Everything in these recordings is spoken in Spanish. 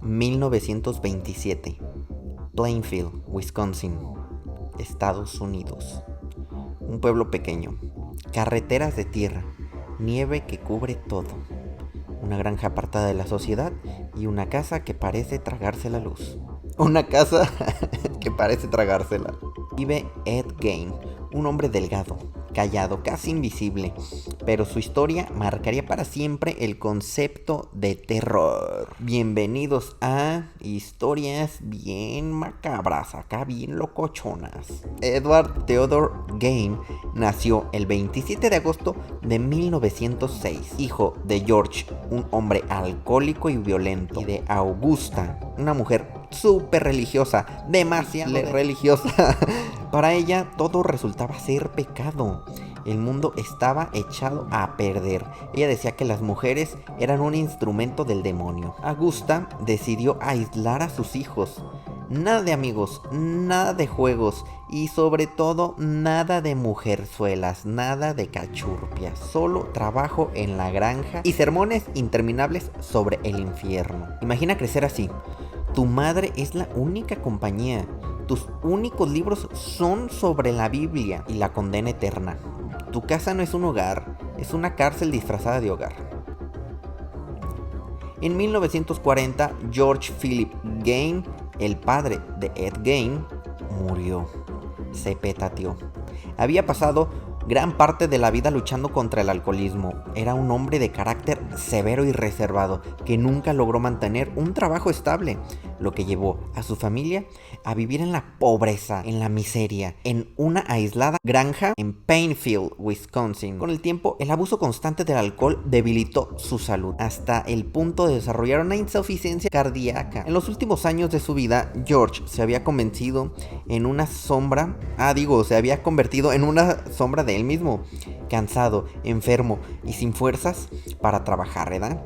1927. Plainfield, Wisconsin, Estados Unidos. Un pueblo pequeño. Carreteras de tierra. Nieve que cubre todo. Una granja apartada de la sociedad y una casa que parece tragarse la luz. Una casa que parece tragársela. Vive Ed Gein, un hombre delgado, callado, casi invisible, pero su historia marcaría para siempre el concepto de terror. Bienvenidos a historias bien macabras, acá bien locochonas. Edward Theodore Gein nació el 27 de agosto de 1906, hijo de George, un hombre alcohólico y violento, y de Augusta, una mujer súper religiosa, demasiado religiosa. Para ella todo resultaba ser pecado. El mundo estaba echado a perder. Ella decía que las mujeres eran un instrumento del demonio. Augusta decidió aislar a sus hijos. Nada de amigos, nada de juegos y sobre todo nada de mujerzuelas, nada de cachurpias. Solo trabajo en la granja y sermones interminables sobre el infierno. Imagina crecer así. Tu madre es la única compañía. Tus únicos libros son sobre la Biblia y la condena eterna. Tu casa no es un hogar, es una cárcel disfrazada de hogar. En 1940, George Philip Gein, el padre de Ed Gein, murió. Se petateó. Había pasado gran parte de la vida luchando contra el alcoholismo. Era un hombre de carácter severo y reservado que nunca logró mantener un trabajo estable, lo que llevó a su familia a vivir en la pobreza, en la miseria, en una aislada granja en Plainfield, Wisconsin. Con el tiempo, el abuso constante del alcohol debilitó su salud, hasta el punto de desarrollar una insuficiencia cardíaca. En los últimos años de su vida, George se había convertido en una sombra de él mismo, cansado, enfermo y sin fuerzas para trabajar, ¿verdad?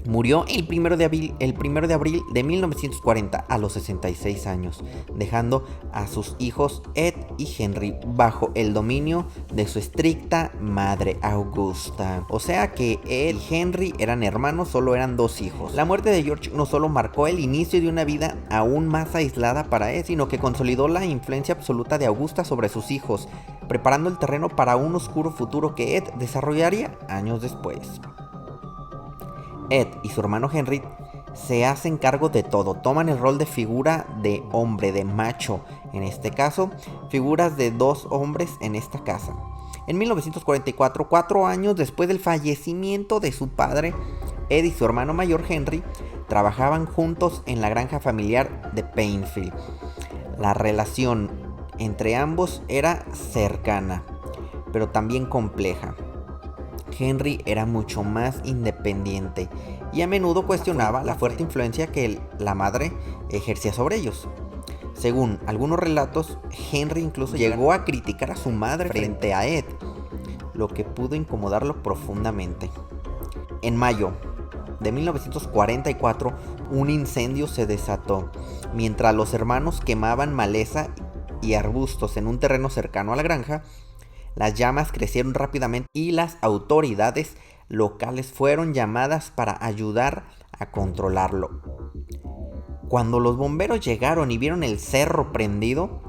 Murió el 1 de abril de 1940 a los 66 años, dejando a sus hijos Ed y Henry bajo el dominio de su estricta madre Augusta. O sea que Ed y Henry eran hermanos, solo eran dos hijos. La muerte de George no solo marcó el inicio de una vida aún más aislada para Ed, sino que consolidó la influencia absoluta de Augusta sobre sus hijos, preparando el terreno para un oscuro futuro que Ed desarrollaría años después. Ed y su hermano Henry se hacen cargo de todo, toman el rol de figura de hombre, de macho, en este caso, figuras de dos hombres en esta casa. En 1944, 4 años después del fallecimiento de su padre, Ed y su hermano mayor Henry trabajaban juntos en la granja familiar de Plainfield. La relación entre ambos era cercana, pero también compleja. Henry era mucho más independiente y a menudo cuestionaba la fuerte influencia que la madre ejercía sobre ellos. Según algunos relatos, Henry incluso llegó a criticar a su madre frente a Ed, lo que pudo incomodarlo profundamente. En mayo de 1944, un incendio se desató mientras los hermanos quemaban maleza y arbustos en un terreno cercano a la granja. Las llamas crecieron rápidamente y las autoridades locales fueron llamadas para ayudar a controlarlo. Cuando los bomberos llegaron y vieron el cerro prendido,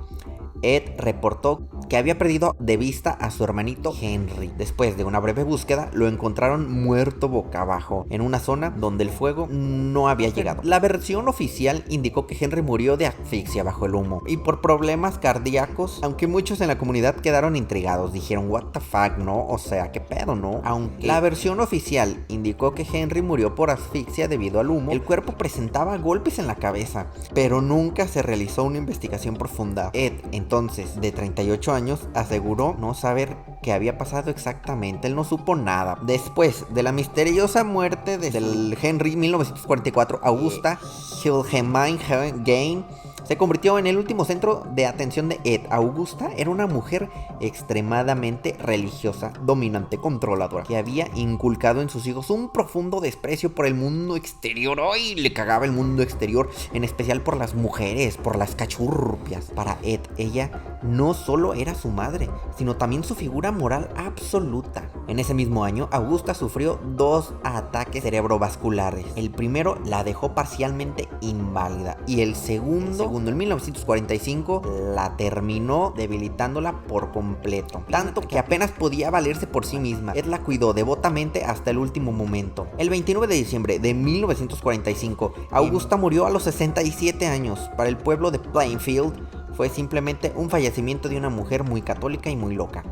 Ed reportó que había perdido de vista a su hermanito Henry. Después de una breve búsqueda, lo encontraron muerto boca abajo, en una zona donde el fuego no había llegado. La versión oficial indicó que Henry murió de asfixia bajo el humo y por problemas cardíacos, aunque muchos en la comunidad quedaron intrigados. Dijeron, what the fuck, ¿no? O sea, ¿qué pedo, no? Aunque la versión oficial indicó que Henry murió por asfixia debido al humo, el cuerpo presentaba golpes en la cabeza, pero nunca se realizó una investigación profunda. Ed, entonces, de 38 años, aseguró no saber qué había pasado exactamente. Él no supo nada. Después de la misteriosa muerte del Henry 1944, Augusta Wilhelmine Gein Se convirtió en el último centro de atención de Ed. Augusta era una mujer extremadamente religiosa, dominante, controladora, que había inculcado en sus hijos un profundo desprecio por el mundo exterior. ¡Ay! Le cagaba el mundo exterior, en especial por las mujeres, por las cachurrupias. Para Ed, ella no solo era su madre, sino también su figura moral absoluta. En ese mismo año, Augusta sufrió 2 ataques cerebrovasculares. El primero la dejó parcialmente inválida y el segundo en 1945 la terminó debilitándola por completo, tanto que apenas podía valerse por sí misma. Ed la cuidó devotamente hasta el último momento. El 29 de diciembre de 1945, Augusta murió a los 67 años. Para el pueblo de Plainfield fue simplemente un fallecimiento de una mujer muy católica y muy loca.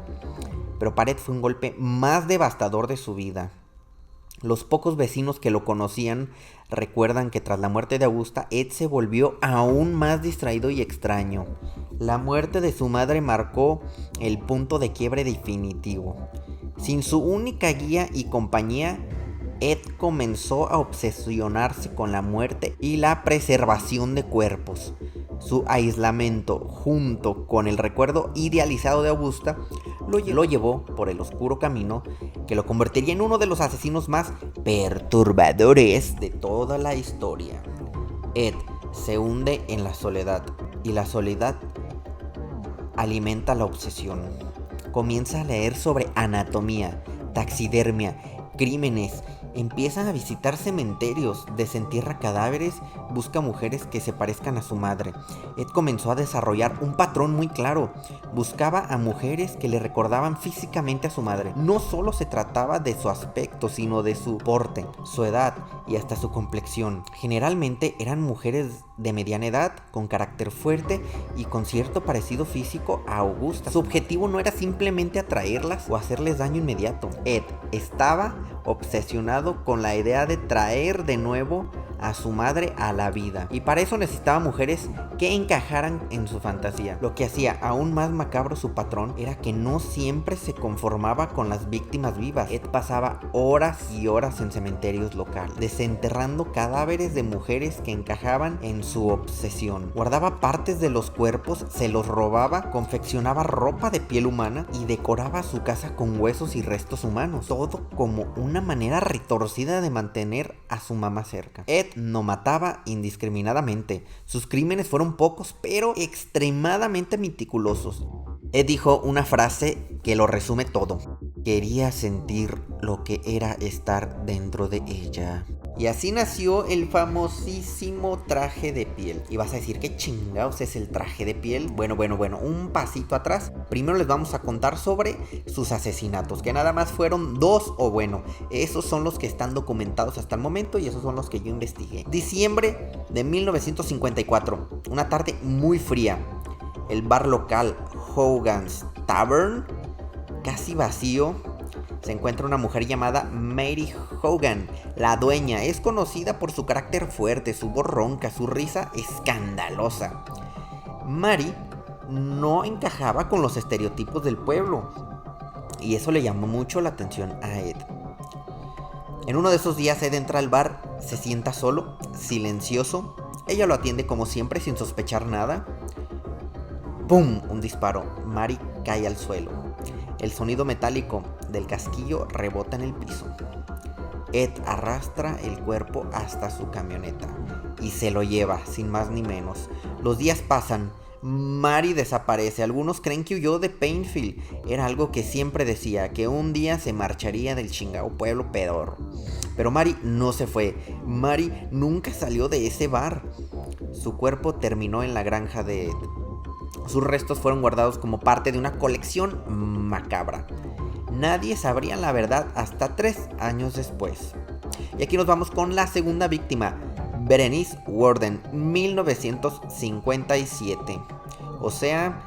Pero para Ed fue un golpe más devastador de su vida. Los pocos vecinos que lo conocían recuerdan que tras la muerte de Augusta, Ed se volvió aún más distraído y extraño. La muerte de su madre marcó el punto de quiebre definitivo. Sin su única guía y compañía, Ed comenzó a obsesionarse con la muerte y la preservación de cuerpos. Su aislamiento, junto con el recuerdo idealizado de Augusta, lo llevó por el oscuro camino que lo convertiría en uno de los asesinos más perturbadores de toda la historia. Ed se hunde en la soledad y la soledad alimenta la obsesión. Comienza a leer sobre anatomía, taxidermia, crímenes. Empieza a visitar cementerios, desentierra cadáveres, busca mujeres que se parezcan a su madre. Ed comenzó a desarrollar un patrón muy claro. Buscaba a mujeres que le recordaban físicamente a su madre. No solo se trataba de su aspecto, sino de su porte, su edad y hasta su complexión. Generalmente eran mujeres de mediana edad, con carácter fuerte y con cierto parecido físico a Augusta. Su objetivo no era simplemente atraerlas o hacerles daño inmediato. Ed estaba obsesionado con la idea de traer de nuevo a su madre a la vida, y para eso necesitaba mujeres que encajaran en su fantasía. Lo que hacía aún más macabro su patrón era que no siempre se conformaba con las víctimas vivas. Ed pasaba horas y horas en cementerios locales, desenterrando cadáveres de mujeres que encajaban en su obsesión. Guardaba partes de los cuerpos, se los robaba, confeccionaba ropa de piel humana y decoraba su casa con huesos y restos humanos, todo como una manera retorcida de mantener a su mamá cerca. Ed no mataba indiscriminadamente. Sus crímenes fueron pocos, pero extremadamente meticulosos. Ed dijo una frase que lo resume todo: quería sentir lo que era estar dentro de ella. Y así nació el famosísimo traje de piel. Y vas a decir, ¿qué chingados es el traje de piel? Bueno, un pasito atrás. Primero les vamos a contar sobre sus asesinatos, que nada más fueron 2, o bueno, esos son los que están documentados hasta el momento y esos son los que yo investigué. Diciembre de 1954, una tarde muy fría. El bar local Hogan's Tavern, casi vacío, se encuentra una mujer llamada Mary Hogan. La dueña es conocida por su carácter fuerte, su voz ronca, su risa escandalosa. Mary no encajaba con los estereotipos del pueblo y eso le llamó mucho la atención a Ed. En uno de esos días Ed entra al bar, se sienta solo, silencioso. Ella lo atiende como siempre sin sospechar nada. ¡Pum! Un disparo. Mary cae al suelo. El sonido metálico del casquillo rebota en el piso. Ed arrastra el cuerpo hasta su camioneta y se lo lleva, sin más ni menos. Los días pasan. Mary desaparece. Algunos creen que huyó de Plainfield. Era algo que siempre decía, que un día se marcharía del chingado pueblo pedorro. Pero Mary no se fue. Mary nunca salió de ese bar. Su cuerpo terminó en la granja de Ed. Sus restos fueron guardados como parte de una colección macabra. Nadie sabría la verdad hasta 3 años después. Y aquí nos vamos con la segunda víctima, Berenice Worden, 1957. O sea,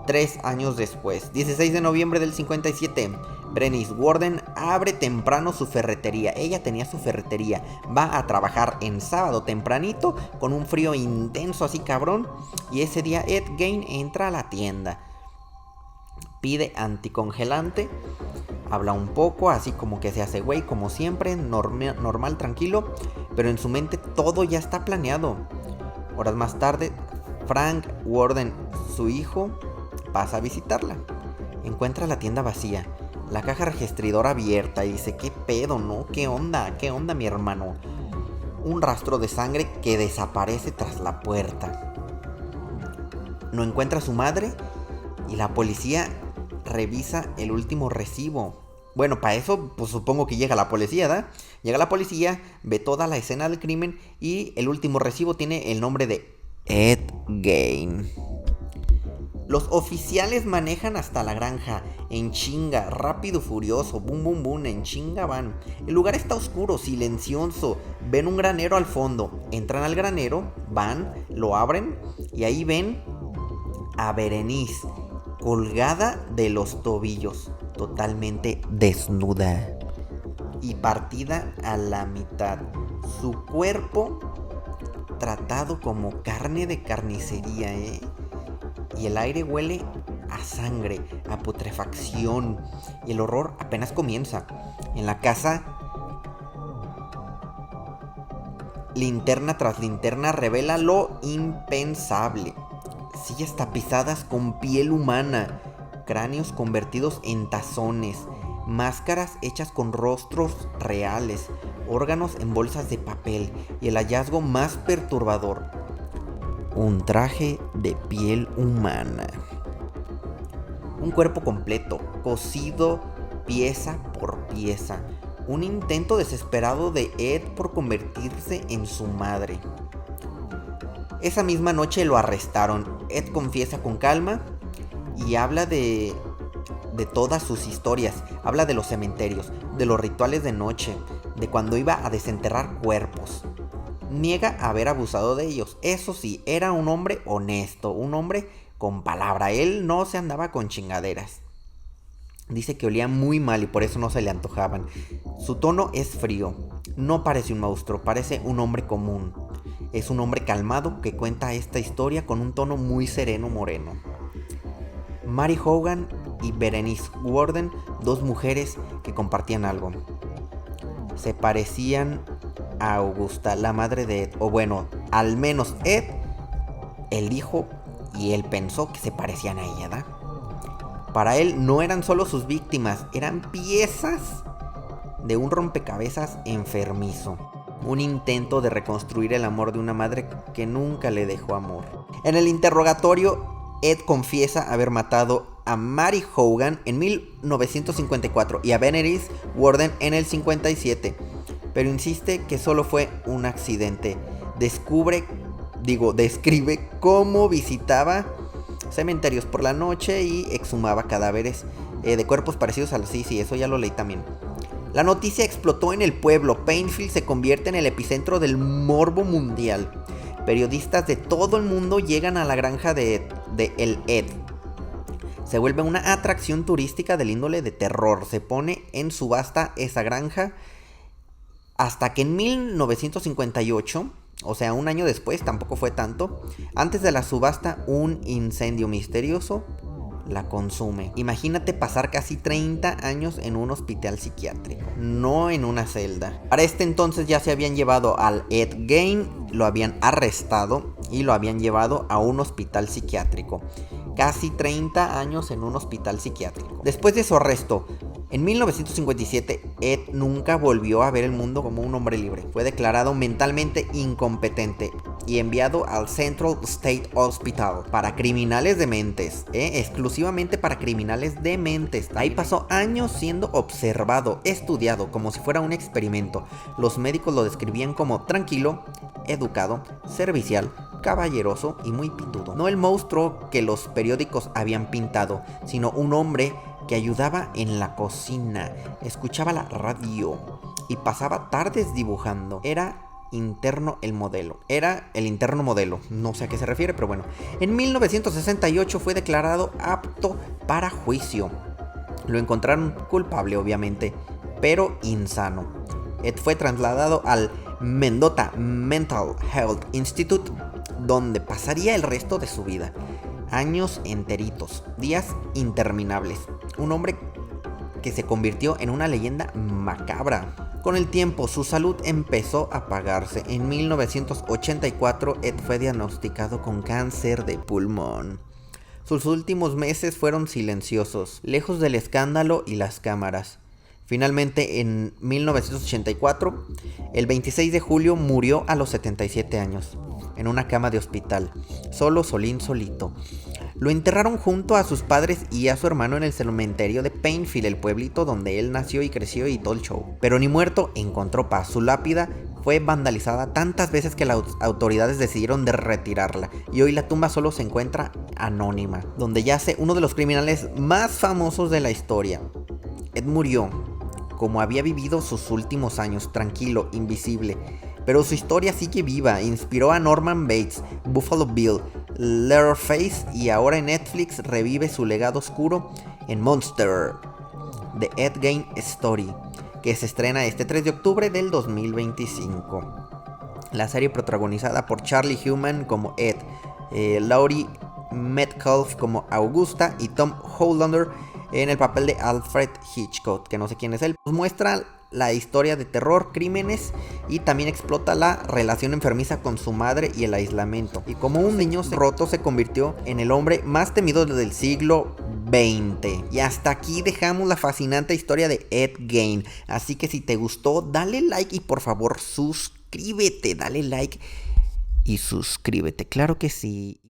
3 años después. 16 de noviembre del 57. Berenice Worden abre temprano su ferretería. Ella tenía su ferretería. Va a trabajar en sábado tempranito con un frío intenso así cabrón. Y ese día Ed Gein entra a la tienda. Pide anticongelante. Habla un poco, así como que se hace güey, como siempre, normal, tranquilo. Pero en su mente todo ya está planeado. Horas más tarde, Frank Warden, su hijo, pasa a visitarla. Encuentra la tienda vacía, la caja registradora abierta y dice: ¿qué pedo, no? ¿Qué onda? ¿Qué onda, mi hermano? Un rastro de sangre que desaparece tras la puerta. No encuentra a su madre y la policía revisa el último recibo. Bueno, para eso, pues supongo que llega la policía, ¿verdad? Llega la policía, ve toda la escena del crimen y el último recibo tiene el nombre de Ed Gein. Los oficiales manejan hasta la granja, en chinga, rápido, furioso, boom, boom, boom, en chinga van. El lugar está oscuro, silencioso, ven un granero al fondo, entran al granero, van, lo abren y ahí ven a Berenice, colgada de los tobillos, totalmente desnuda y partida a la mitad. Su cuerpo tratado como carne de carnicería, y el aire huele a sangre, a putrefacción, y el horror apenas comienza. En la casa, linterna tras linterna revela lo impensable. Sillas tapizadas con piel humana, cráneos convertidos en tazones, máscaras hechas con rostros reales, órganos en bolsas de papel y el hallazgo más perturbador: un traje de piel humana. Un cuerpo completo, cosido pieza por pieza. Un intento desesperado de Ed por convertirse en su madre. Esa misma noche lo arrestaron. Ed confiesa con calma y habla de todas sus historias. Habla de los cementerios, de los rituales de noche, de cuando iba a desenterrar cuerpos. Niega haber abusado de ellos. Eso sí, era un hombre honesto, un hombre con palabra. Él no se andaba con chingaderas. Dice que olía muy mal y por eso no se le antojaban. Su tono es frío. No parece un monstruo, parece un hombre común. Es un hombre calmado que cuenta esta historia con un tono muy sereno, moreno. Mary Hogan y Berenice Warden, dos mujeres que compartían algo. Se parecían a Augusta, la madre de Ed. O bueno, al menos Ed, él dijo y él pensó que se parecían a ella, ¿verdad? Para él no eran solo sus víctimas, eran piezas de un rompecabezas enfermizo. Un intento de reconstruir el amor de una madre que nunca le dejó amor. En el interrogatorio, Ed confiesa haber matado a Mary Hogan en 1954 y a Berenice Warden en el 57. Pero insiste que solo fue un accidente. Describe cómo visitaba cementerios por la noche y exhumaba cadáveres de cuerpos parecidos a los... Sí, eso ya lo leí también. La noticia explotó en el pueblo. Painfield se convierte en el epicentro del morbo mundial. Periodistas de todo el mundo llegan a la granja de El Ed. Se vuelve una atracción turística del índole de terror. Se pone en subasta esa granja hasta que en 1958, o sea, un año después, tampoco fue tanto, antes de la subasta, un incendio misterioso la consume. Imagínate pasar casi 30 años en un hospital psiquiátrico, no en una celda. Para este entonces ya se habían llevado al Ed Gein, lo habían arrestado y lo habían llevado a un hospital psiquiátrico. Casi 30 años en un hospital psiquiátrico. Después de su arresto, en 1957, Ed nunca volvió a ver el mundo como un hombre libre. Fue declarado mentalmente incompetente y enviado al Central State Hospital para criminales dementes, exclusivamente para criminales dementes. Ahí pasó años siendo observado, estudiado, como si fuera un experimento. Los médicos lo describían como tranquilo, educado, servicial, caballeroso y muy pitudo. No el monstruo que los periódicos habían pintado, sino un hombre que ayudaba en la cocina, escuchaba la radio y pasaba tardes dibujando. Era el interno modelo, no sé a qué se refiere, pero bueno. En 1968 fue declarado apto para juicio. Lo encontraron culpable, obviamente, pero insano. Ed fue trasladado al Mendota Mental Health Institute, donde pasaría el resto de su vida. Años enteritos, días interminables. Un hombre que se convirtió en una leyenda macabra. Con el tiempo, su salud empezó a apagarse. En 1984, Ed fue diagnosticado con cáncer de pulmón. Sus últimos meses fueron silenciosos, lejos del escándalo y las cámaras. Finalmente, en 1984, el 26 de julio murió a los 77 años, en una cama de hospital, solito. Lo enterraron junto a sus padres y a su hermano en el cementerio de Painfield, el pueblito donde él nació y creció y todo el show. Pero ni muerto encontró paz. Su lápida fue vandalizada tantas veces que las autoridades decidieron de retirarla, y hoy la tumba solo se encuentra anónima, donde yace uno de los criminales más famosos de la historia. Ed murió como había vivido sus últimos años, tranquilo, invisible. Pero su historia sigue viva, inspiró a Norman Bates, Buffalo Bill, Leatherface, y ahora en Netflix revive su legado oscuro en Monster, The Ed Gein Story, que se estrena este 3 de octubre del 2025. La serie protagonizada por Charlie Hunnam como Ed, Laurie Metcalf como Augusta y Tom Hollander en el papel de Alfred Hitchcock, que no sé quién es él. Nos muestra la historia de terror, crímenes, y también explota la relación enfermiza con su madre y el aislamiento, y como un niño roto se convirtió en el hombre más temido del siglo XX. Y hasta aquí dejamos la fascinante historia de Ed Gein. Así que si te gustó, dale like y por favor suscríbete, dale like y suscríbete, claro que sí.